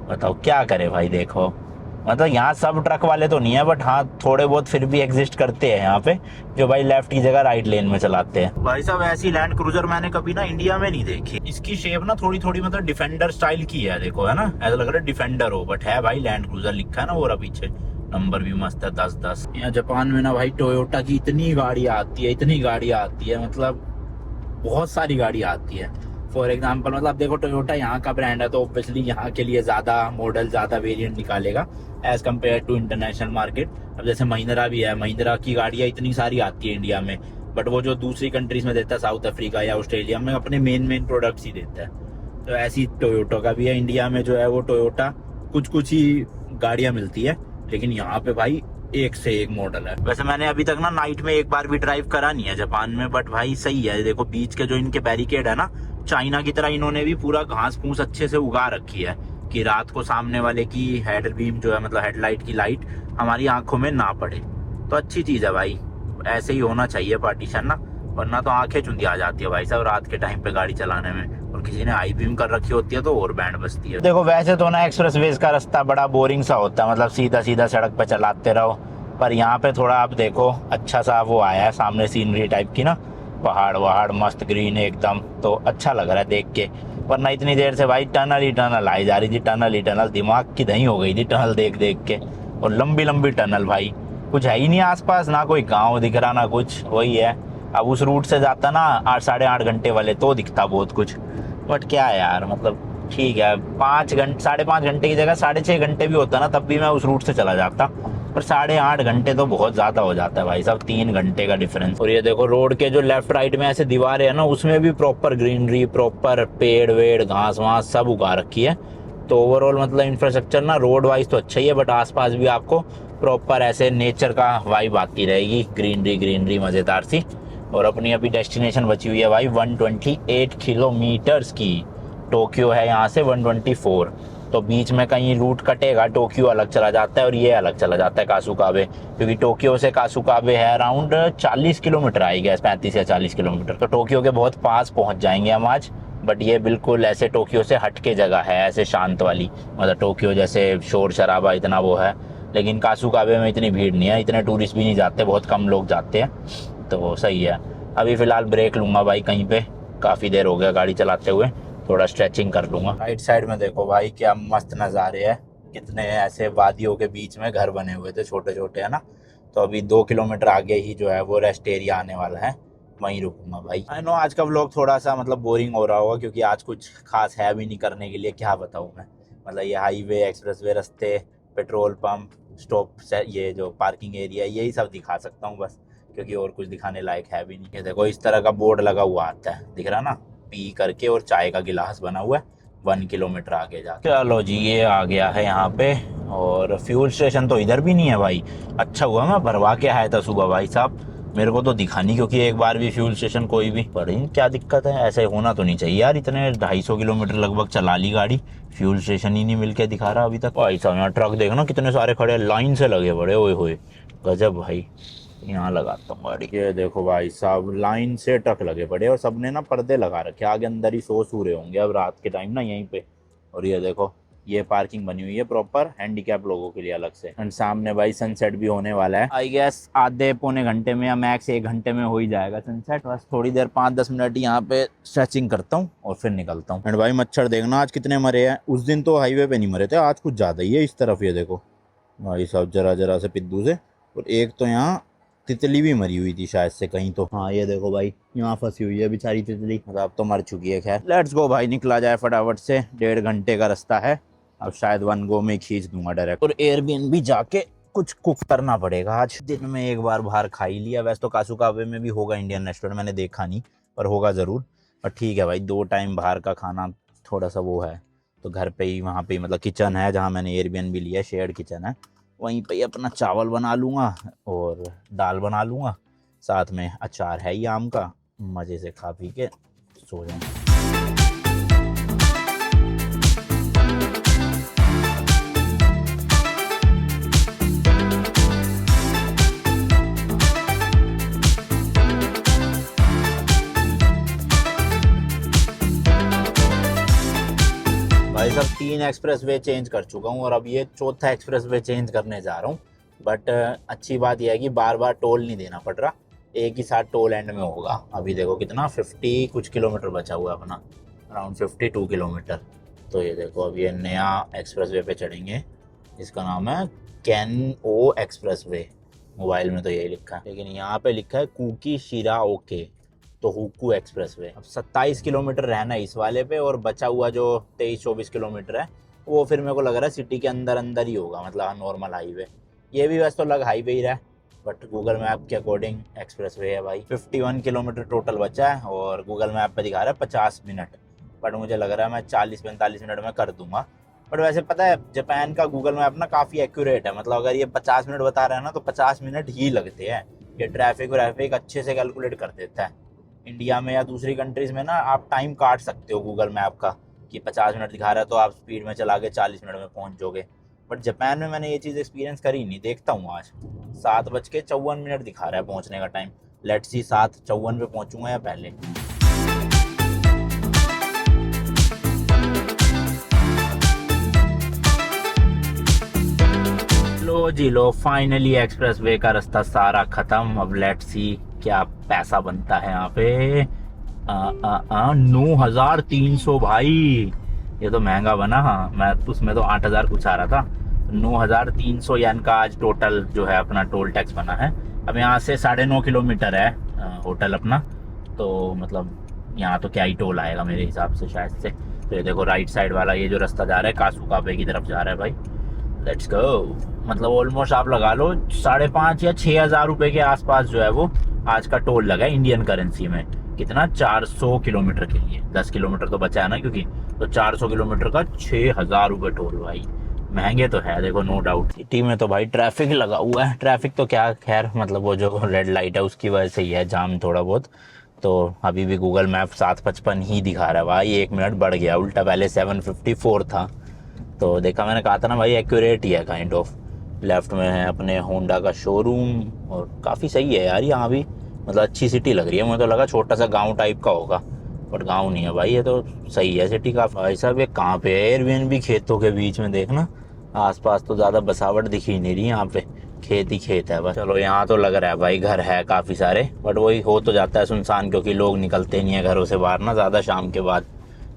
बताओ क्या करे भाई। देखो मतलब यहाँ सब ट्रक वाले तो नहीं है, बट हाँ थोड़े बहुत फिर भी एग्जिस्ट करते हैं यहाँ पे, जो भाई लेफ्ट की जगह राइट लेन में चलाते हैं। भाई साहब ऐसी लैंड क्रूजर मैंने कभी ना इंडिया में नहीं देखी। इसकी शेप ना थोड़ी थोड़ी मतलब डिफेंडर स्टाइल की है। देखो है ना, ऐसा लग रहा है डिफेंडर हो, बट है भाई लैंड क्रूजर लिखा है ना। और पीछे नंबर भी मस्त है 1010। यहाँ जापान में ना भाई टोयोटा की इतनी गाड़ियाँ आती है, इतनी गाड़ियाँ आती है, मतलब बहुत सारी गाड़ी आती है। फॉर एग्जाम्पल मतलब देखो टोयोटा यहाँ का ब्रांड है, तो ऑब्वियसली यहाँ के लिए ज्यादा मॉडल ज्यादा वेरिएंट निकालेगा as compared to international market. अब जैसे महिंद्रा भी है, महिंद्रा की गाड़ियाँ इतनी सारी आती है इंडिया में, बट वो जो दूसरी कंट्रीज में देता है साउथ अफ्रीका या ऑस्ट्रेलिया में, अपने मेन प्रोडक्ट्स ही देता है। तो ऐसी टोयोटा का भी है। इंडिया में जो है वो टोयोटा कुछ कुछ ही गाड़ियाँ मिलती है, लेकिन यहाँ पे भाई एक से एक मॉडल है। वैसे मैंने अभी तक ना नाइट में एक बार भी ड्राइव करा नहीं है जापान में, बट भाई सही है। देखो बीच के जो इनके बैरिकेड है ना, चाइना की तरह इन्होंने भी पूरा घास फूस अच्छे से उगा रखी है, कि रात को सामने वाले की हेड बीम जो है मतलब हेडलाइट की लाइट हमारी आंखों में ना पड़े। तो अच्छी चीज है भाई, ऐसे ही होना चाहिए पार्टीशन ना, वरना तो आंखें चुंदी आ जाती है भाई साहब रात के टाइम पे गाड़ी चलाने में। और किसी ने आई बीम कर रखी होती है तो और बैंड बजती है। देखो वैसे तो ना एक्सप्रेसवेज का रास्ता बड़ा बोरिंग सा होता है, मतलब सीधा सीधा सड़क पे चलाते रहो। पर यहाँ पे थोड़ा आप देखो अच्छा सा वो आया है सामने सीनरी टाइप की ना, पहाड़ वहाड़ मस्त ग्रीन एकदम, तो अच्छा लग रहा है देख के। वरना इतनी देर से भाई टनल ही टनल आई जा रही थी, टनल ही टनल, दिमाग की दही हो गई थी टनल देख देख के। और लंबी लंबी टनल भाई, कुछ है ही नहीं आसपास, ना कोई गाँव दिख रहा ना कुछ, वही है। अब उस रूट से जाता ना 8-8.5 घंटे वाले तो दिखता बहुत कुछ, बट क्या है यार मतलब ठीक है। 5-5.5 घंटे की जगह 6.5 घंटे भी होता ना, तब भी मैं उस रूट से चला जाता। पर 8.5 घंटे तो बहुत ज्यादा हो जाता है भाई साहब, 3 घंटे का डिफरेंस। और ये देखो रोड के जो लेफ्ट राइट में ऐसे दीवारें है ना, उसमें भी प्रॉपर ग्रीनरी, प्रॉपर पेड़ वेड़ घास वास सब उगा रखी है। तो ओवरऑल मतलब इंफ्रास्ट्रक्चर ना रोड वाइज तो अच्छा ही है, बट आसपास भी आपको प्रॉपर ऐसे नेचर का वाइब आती रहेगी, ग्रीनरी ग्रीनरी मजेदार सी। और अपनी अभी डेस्टिनेशन बची हुई है भाई 128 किलोमीटर्स की। टोक्यो है यहाँ से 124, तो बीच में कहीं रूट कटेगा, टोक्यो अलग चला जाता है और ये अलग चला जाता है कासुकाबे, क्योंकि टोक्यो से कासुकाबे है अराउंड 40 किलोमीटर आई गया, 35 या 40 किलोमीटर। तो टोक्यो के बहुत पास पहुंच जाएंगे हम आज। बट ये बिल्कुल ऐसे टोक्यो से हट के जगह है, ऐसे शांत वाली, मतलब टोक्यो जैसे शोर शराबा इतना वो है, लेकिन कासुकाबे में इतनी भीड़ नहीं है, इतने टूरिस्ट भी नहीं जाते, बहुत कम लोग जाते हैं, तो सही है। अभी फ़िलहाल ब्रेक लूँगा भाई कहीं पे, काफ़ी देर हो गया गाड़ी चलाते हुए, थोड़ा स्ट्रेचिंग कर लूँगा। राइट साइड में देखो भाई क्या मस्त नज़ारे हैं, कितने ऐसे वादियों के बीच में घर बने हुए थे छोटे छोटे, है ना। तो अभी 2 किलोमीटर आगे ही जो है वो रेस्ट एरिया आने वाला है, वहीं रुकूंगा भाई। आई नो आज का व्लॉग थोड़ा सा मतलब बोरिंग हो रहा होगा, क्योंकि आज कुछ खास है भी नहीं करने के लिए, क्या बताऊँ मैं। मतलब ये हाईवे, एक्सप्रेसवे, रास्ते, पेट्रोल पंप, स्टॉप, ये जो पार्किंग एरिया, यही सब दिखा सकता हूँ बस, क्योंकि और कुछ दिखाने लायक है भी नहीं। ये देखो इस तरह का बोर्ड लगा हुआ आता है, दिख रहा ना, पी करके, और चाय का गिलास बना हुआ है 1 किलोमीटर आगे जाके। चलो जी ये आ गया है यहाँ पे, और फ्यूल स्टेशन तो इधर भी नहीं है भाई। अच्छा हुआ मैं भरवा के आया था सुबह भाई साहब, मेरे को तो दिखा नहीं, क्योंकि एक बार भी फ्यूल स्टेशन कोई भी पड़ी क्या दिक्कत है, ऐसे होना तो नहीं चाहिए यार। इतने 250 किलोमीटर लगभग चला ली गाड़ी, फ्यूल स्टेशन ही नहीं मिलके दिखा रहा अभी तक। भाई साहब यहाँ ट्रक देखना कितने सारे खड़े, लाइन से लगे बड़े, ओए होए गजब भाई। यहाँ लगाता हूँ गाड़ी, ये देखो भाई साहब लाइन से ट्रक लगे पड़े, और सबने ना पर्दे लगा रखे आगे, अंदर ही सो रहे होंगे अब रात के टाइम ना यहीं पे। और ये देखो ये पार्किंग बनी हुई है प्रॉपर हैंडीकैप लोगों के लिए अलग से। एंड सामने भाई सनसेट भी होने वाला है, आई गेस आधे पौने घंटे में या मैक्स 1 घंटे में हो ही जाएगा सनसेट। बस थोड़ी देर 5-10 मिनट यहाँ पे स्ट्रेचिंग करता हूँ और फिर निकलता हूँ। एंड भाई मच्छर देखना आज कितने मरे हैं, उस दिन तो हाईवे पे नहीं मरे थे, आज कुछ ज़्यादा ही है इस तरफ। ये देखो भाई साहब जरा जरा से पिद्दू से, और एक तो यहाँ तितली भी मरी हुई थी शायद से कहीं तो। हाँ ये देखो भाई यहाँ फंसी हुई है बेचारी तितली, मतलब अब तो मर चुकी है। खैर लेट्स गो भाई, निकला जाए फटाफट से, 1.5 घंटे का रास्ता है। अब शायद 1 गो में खींच दूंगा डायरेक्ट। और एयरबीएनबी जाके कुछ कुक करना पड़ेगा आज। दिन में एक बार बाहर खा ही लिया, वैसे तो कासुकाबे में भी होगा इंडियन रेस्टोरेंट, मैंने देखा नहीं पर होगा ज़रूर। पर ठीक है भाई, 2 टाइम बाहर का खाना थोड़ा सा वो है, तो घर पे ही वहाँ पे ही मतलब किचन है जहाँ मैंने एयरबीएनबी लिया, शेयर्ड किचन है, वहीं पे ही अपना चावल बना लूँगा और दाल बना लूँगा, साथ में अचार है ही आम का, मज़े से खा पी के सो जाएंगे। भाई साहब 3 एक्सप्रेस वे चेंज कर चुका हूँ और अब ये 4था एक्सप्रेस वे चेंज करने जा रहा हूँ। बट अच्छी बात यह है कि बार बार टोल नहीं देना पड़ रहा, एक ही साथ टोल एंड में होगा। अभी देखो कितना 50 कुछ किलोमीटर बचा हुआ है अपना, अराउंड 52 किलोमीटर। तो ये देखो अब ये नया एक्सप्रेस वे पे चढ़ेंगे, इसका नाम है can O express way. Mobile में तो यही लिखा है, लेकिन यहाँ पे लिखा है कुकी शिरा ओके, तो हुक्कू एक्सप्रेस वे। अब 27 किलोमीटर रहना है इस वाले पे, और बचा हुआ जो 23-24 किलोमीटर है वो फिर मेरे को लग रहा है सिटी के अंदर अंदर ही होगा, मतलब नॉर्मल हाईवे। ये भी वैसे तो लग हाईवे ही रहा है, बट गूगल मैप के अकॉर्डिंग एक्सप्रेस वे है भाई। 51 किलोमीटर टोटल बचा है और गूगल मैप पे दिखा रहा है 50 मिनट, बट मुझे लग रहा है मैं 40-45 मिनट में कर दूंगा। बट वैसे पता है जापान का गूगल मैप ना काफ़ी एक्यूरेट है, मतलब अगर ये 50 मिनट बता रहा है ना तो 50 मिनट ही लगते हैं। ये ट्रैफिक व्रैफिक अच्छे से कैलकुलेट कर देता है। इंडिया में या दूसरी कंट्रीज़ में ना आप टाइम काट सकते हो गूगल मैप का, कि 50 मिनट दिखा रहा है तो आप स्पीड में चला के 40 मिनट में पहुंच जाओगे। बट जापान में मैंने ये चीज़ एक्सपीरियंस करी नहीं, देखता हूँ आज 7:54 दिखा रहा है पहुंचने का टाइम। लेट्स सी 7:54 पे पहुंचूंगा या पहले। लो जी लो, फाइनली एक्सप्रेस वे का रास्ता सारा खत्म। अब लेट्स सी क्या पैसा बनता है यहाँ पे। 9,300 भाई, ये तो महंगा बना। हाँ मैं उसमें तो 8,000 कुछ आ रहा था, 9,300 यानी का आज टोटल जो है अपना टोल टैक्स बना है। अब यहाँ से 9.5 किलोमीटर है होटल अपना, तो मतलब यहाँ तो क्या ही टोल आएगा मेरे हिसाब से शायद से। तो ये देखो राइट साइड वाला ये जो रास्ता जा रहा है कासुकाबे की तरफ जा रहा है भाई। लेट्स गो, मतलब ऑलमोस्ट आप लगा लो 5,500 या 6,000 रुपये के आसपास जो है वो आज का टोल लगा है इंडियन करेंसी में। कितना, 400 किलोमीटर के लिए, 10 किलोमीटर तो बचा है ना क्योंकि, तो 400 किलोमीटर का 6,000 रुपये टोल भाई। महंगे तो है देखो, नो डाउट। सिटी में तो भाई ट्रैफिक लगा हुआ है, ट्रैफिक तो क्या खैर, मतलब वो जो रेड लाइट है उसकी वजह से ही है जाम थोड़ा बहुत। तो अभी भी गूगल मैप 7:55 ही दिखा रहा है भाई, 1 मिनट बढ़ गया उल्टा, पहले 7:54 था। तो देखा, मैंने कहा था ना भाई एक्यूरेट ही है काइंड ऑफ। लेफ्ट में है अपने होंडा का शोरूम, और काफ़ी सही है यार यहाँ भी, मतलब अच्छी सिटी लग रही है। मुझे तो लगा छोटा सा गांव टाइप का होगा, बट गांव नहीं है भाई, ये तो सही है सिटी का। भाई साहब ये कहाँ पे है एयरबीएनबी, खेतों के बीच में, देखना आसपास तो ज़्यादा बसावट दिख ही नहीं रही यहाँ पे, खेत ही खेत है बस। चलो यहाँ तो लग रहा है भाई घर है काफ़ी सारे, बट वही हो तो जाता है सुनसान, क्योंकि लोग निकलते नहीं है घरों से बाहर ना ज़्यादा शाम के बाद।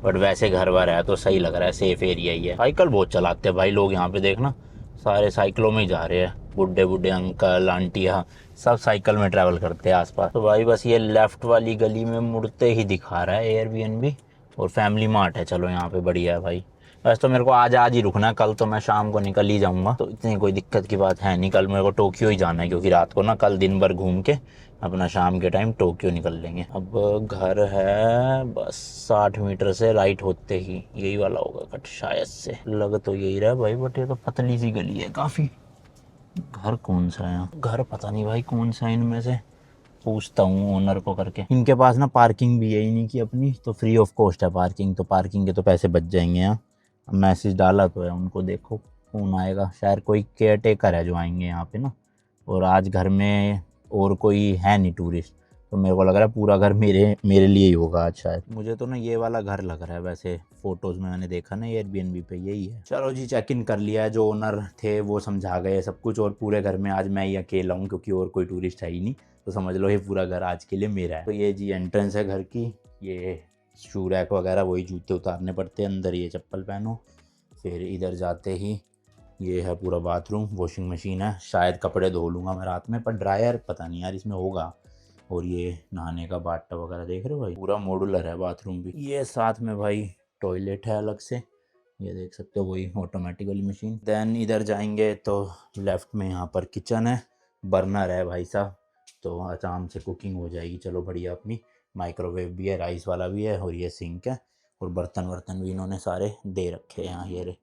बट वैसे घर वर है तो सही लग रहा है, सेफ एरिया ही है। साइकिल बहुत चलाते हैं भाई लोग यहाँ पे, देखना सारे साइकिलों में ही जा रहे हैं, बुढ़े बुढ़े अंकल आंटियाँ सब साइकिल में ट्रैवल करते हैं आसपास। तो भाई बस ये लेफ्ट वाली गली में मुड़ते ही दिखा रहा है एयरबीएनबी, और फैमिली मार्ट है। चलो यहाँ पे बढ़िया है भाई। वैसे तो मेरे को आज ही रुकना है, कल तो मैं शाम को निकल ही जाऊँगा, तो इतनी कोई दिक्कत की बात है नहीं। कल मेरे को टोक्यो ही जाना है, क्योंकि रात को ना कल दिन भर घूम के अपना शाम के टाइम टोक्यो निकल लेंगे। अब घर है बस 60 मीटर से राइट होते ही, यही वाला होगा कट शायद से, लग तो यही रहा है भाई, बट ये तो पतली सी गली है काफ़ी। घर कौन सा है, घर पता नहीं भाई कौन सा है इनमें से, पूछता हूँ ओनर को करके। इनके पास ना पार्किंग भी है ही नहीं कि अपनी, तो फ्री ऑफ कॉस्ट है पार्किंग, तो पार्किंग के तो पैसे बच जाएंगे। यहाँ मैसेज डाला तो है उनको, देखो कौन आएगा, शायद कोई केयर टेकर है जो आएंगे यहाँ पे ना। और आज घर में और कोई है नहीं टूरिस्ट, तो मेरे को लग रहा है पूरा घर मेरे मेरे लिए ही होगा आज शायद। मुझे तो ना ये वाला घर लग रहा है, वैसे फोटोज़ में मैंने देखा ना एयरबीएनबी पे यही है। चलो जी चेक इन कर लिया है, जो ओनर थे वो समझा गए सब कुछ, और पूरे घर में आज मैं ही अकेला हूँ क्योंकि और कोई टूरिस्ट है ही नहीं, तो समझ लो ये पूरा घर आज के लिए मेरा है। तो ये जी एंट्रेंस है घर की, ये शू रैक वगैरह, वही जूते उतारने पड़ते हैं अंदर, ये चप्पल पहनो। फिर इधर जाते ही ये है पूरा बाथरूम, वॉशिंग मशीन है, शायद कपड़े धो लूँगा मैं रात में, पर ड्रायर पता नहीं यार इसमें होगा। और ये नहाने का बाथटब वगैरह देख रहे हो भाई, पूरा मॉड्यूलर है बाथरूम भी। ये साथ में भाई टॉयलेट है अलग से, ये देख सकते हो, वही ऑटोमेटिक वाली मशीन। देन इधर जाएंगे तो लेफ्ट में यहाँ पर किचन है, बर्नर है भाई साहब, तो आराम से कुकिंग हो जाएगी। चलो बढ़िया, अपनी माइक्रोवेव भी है, राइस वाला भी है, और ये सिंक है, और बर्तन वर्तन भी इन्होंने सारे दे रखे हैं यहाँ। ये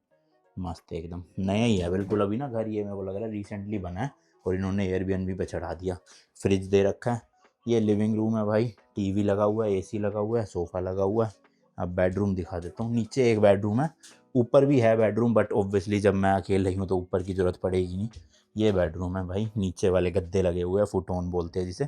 मस्त एकदम नया ही है बिल्कुल, अभी ना घर ये मेरे को लग रहा है रिसेंटली बना है, और इन्होंने एयरबीएनबी पे चढ़ा दिया। फ्रिज दे रखा है, ये लिविंग रूम है भाई, टीवी लगा हुआ है, एसी लगा हुआ है, सोफ़ा लगा हुआ है। अब बेडरूम दिखा देता हूँ, नीचे एक बेडरूम है, ऊपर भी है बेडरूम, बट ऑब्वियसली जब मैं अकेले ही हूँ तो ऊपर की ज़रूरत पड़ेगी नहीं। ये बेडरूम है भाई, नीचे वाले गद्दे लगे हुए हैं, फुटोन बोलते हैं जिसे,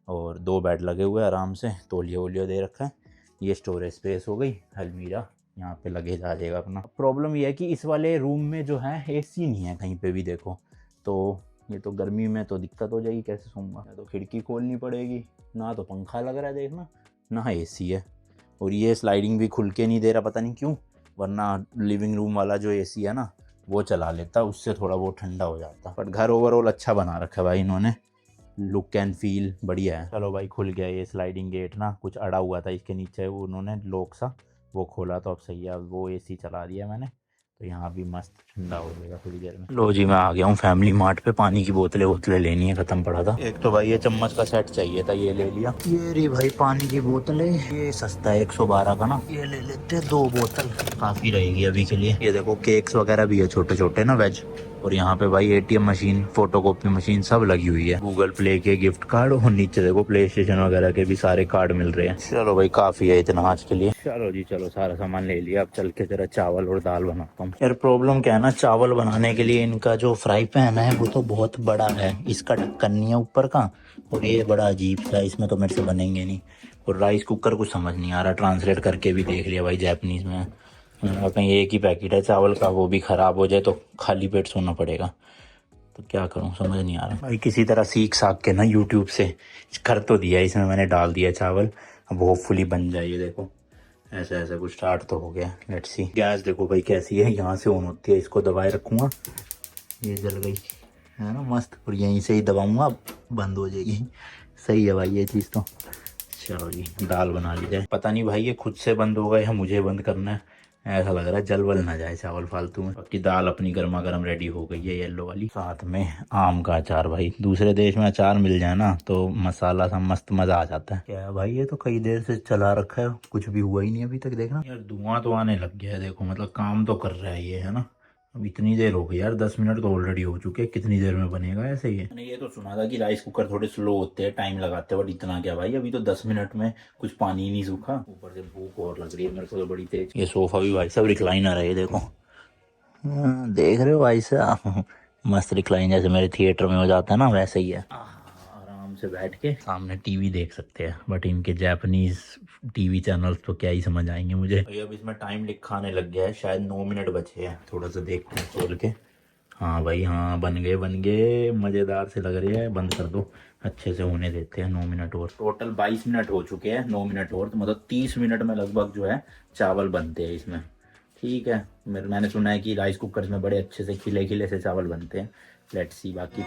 और 2 बेड लगे हुए हैं आराम से, तौलिया वोलिया दे रखा है। ये स्टोरेज स्पेस हो गई, अलमीरा, यहाँ पे लगेज आ जाएगा अपना। प्रॉब्लम ये है कि इस वाले रूम में जो है एसी नहीं है कहीं पे भी, देखो तो ये तो गर्मी में तो दिक्कत हो जाएगी, कैसे सोऊंगा, तो खिड़की खोलनी पड़ेगी, ना तो पंखा लग रहा है देखना, ना एसी है, और ये स्लाइडिंग भी खुल के नहीं दे रहा, पता नहीं क्यों, वरना लिविंग रूम वाला जो एसी है ना वो चला लेता, उससे थोड़ा बहुत ठंडा हो जाता। बट घर ओवरऑल अच्छा बना रखा है भाई इन्होंने, लुक एंड फील बढ़िया है। चलो भाई खुल गया ये स्लाइडिंग गेट ना, कुछ अड़ा हुआ था इसके नीचे, वो उन्होंने लॉक सा वो खोला तो अब सही है। अब वो एसी चला दिया मैंने, तो यहाँ भी मस्त ठंडा हो जाएगा थोड़ी देर में। लो जी मैं आ गया हूँ फैमिली मार्ट पे, पानी की बोतलें लेनी है, ख़त्म पड़ा था। एक तो भाई ये चम्मच का सेट चाहिए था, ये ले लिया। ये रही भाई पानी की बोतलें, ये सस्ता है 112 का ना, ये ले लेते 2 बोतल, काफ़ी रहेगी अभी के लिए। ये देखो केक्स वगैरह भी है छोटे छोटे ना वेज, और यहाँ पे भाई एटीएम मशीन, फोटोकॉपी मशीन सब लगी हुई है, गूगल प्ले के गिफ्ट कार्ड, और नीचे देखो प्ले स्टेशन वगैरह के भी सारे कार्ड मिल रहे हैं। चलो भाई काफ़ी है इतना आज के लिए। चलो जी चलो, सारा सामान ले लिया, अब चल के जरा चावल और दाल बनाता हूँ। यार प्रॉब्लम क्या है ना, चावल बनाने के लिए इनका जो फ्राई पैन है वो तो बहुत बड़ा है, इसका ढक्कन नहीं है ऊपर का, और ये बड़ा अजीब सा, इसमें तो मेरे से बनेंगे नहीं। और राइस कुकर कुछ समझ नहीं आ रहा, ट्रांसलेट करके भी देख लिया भाई जैपनीज़ में, कहीं एक ही पैकेट है चावल का, वो भी ख़राब हो जाए तो खाली पेट सोना पड़ेगा, तो क्या करूं समझ नहीं आ रहा भाई। किसी तरह सीख साख के ना यूट्यूब से कर तो दिया, इसमें मैंने डाल दिया चावल, अब होपफुली बन जाए। ये देखो ऐसा ऐसा कुछ स्टार्ट तो हो गया, लेट्स सी। गैस देखो भाई कैसी है, यहाँ से ऑन होती है, इसको दबाए रखूँगा, ये जल गई है ना मस्त, और यहीं से ही दबाऊँगा बंद हो जाएगी। सही है भाई ये चीज़ तो। चलो जी दाल बना ली जाए, पता नहीं भाई ये खुद से बंद होगा या मुझे बंद करना है, ऐसा लग रहा है जल वल ना जाए चावल फालतू में। बाकी दाल अपनी गर्मा गर्म रेडी हो गई है, येलो वाली, साथ में आम का अचार। भाई दूसरे देश में अचार मिल जाए ना तो मसाला सा मस्त मजा आ जाता है। क्या है भाई, ये तो कई देर से चला रखा है, कुछ भी हुआ ही नहीं अभी तक, देखना यार धुआं तो आने लग गया है, देखो मतलब काम तो कर रहा है ये, है ना। अब इतनी देर हो गई यार, 10 मिनट तो ऑलरेडी हो चुके हैं, कितनी देर में बनेगा ऐसे ही। मैंने ये तो सुना था कि राइस कुकर थोड़े स्लो होते हैं, टाइम लगाते हैं, बट इतना क्या भाई, अभी तो 10 मिनट में कुछ पानी ही नहीं सूखा, ऊपर से भूख और लग रही है मेरे को तो बड़ी तेज। ये सोफा भी भाई सब रिक्लाइनर है, ये देखो देख रहे हो भाई साहब, मस्त रिक्लाइन जैसे मेरे थिएटर में हो जाता है ना, वैसे ही है। आराम से बैठ के सामने टीवी देख सकते हैं, बट इनके जापानीज टीवी चैनल्स तो क्या ही समझ आएंगे मुझे। तो अब इसमें टाइम लिखा आने लग गया है, शायद 9 मिनट बचे हैं, थोड़ा सा देखते हैं खोल के। हाँ भाई हाँ, बन गए, मज़ेदार से लग रहे हैं। बंद कर दो, अच्छे से होने देते हैं 9 मिनट और। टोटल 22 मिनट हो चुके हैं, 9 मिनट और, तो मतलब 30 मिनट में लगभग जो है चावल बनते हैं इसमें। ठीक है, मैंने सुना है कि राइस कुकर में बड़े अच्छे से खिले खिले से चावल बनते हैं, लेट्स सी बाकी।